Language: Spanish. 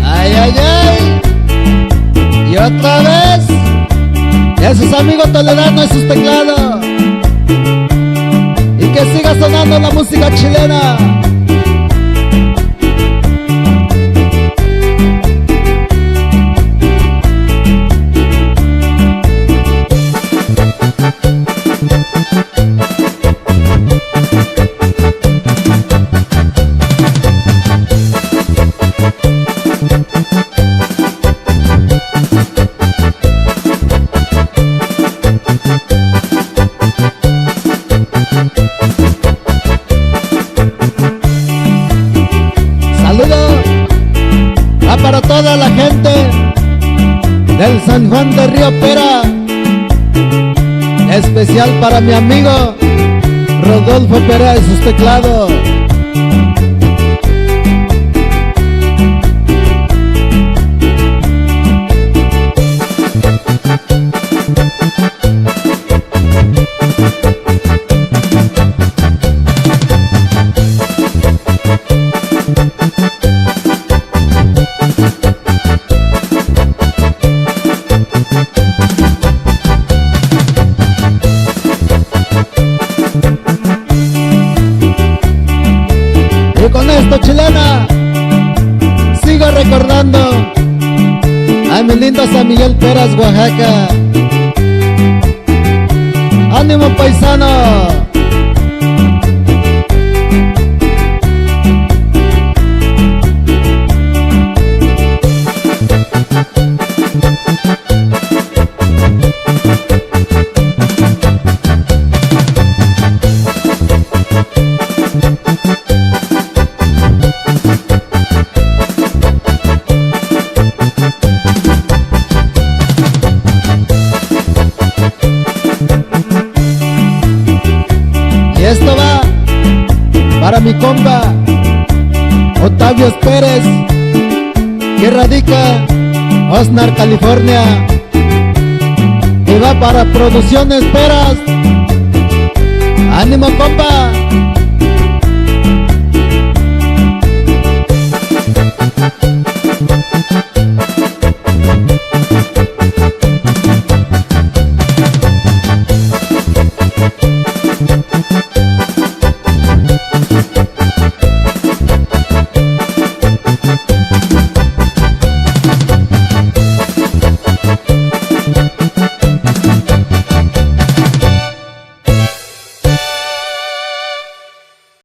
Ay, ay, ay. Y otra vez. Y a sus amigos toledanos y sus teclados. Y que siga sonando la música chilena. Saludos para toda la gente del San Juan de Río Pera, especial para mi amigo Rodolfo Pera y sus teclados. Y con esto, chilena, sigo recordando a mi lindo San Miguel Peras, Oaxaca. ¡Ánimo, paisano! Y esto va para mi compa Octavio Pérez, que radica Oxnard, California. Y va para Producciones Peras. ¡Ánimo, compa!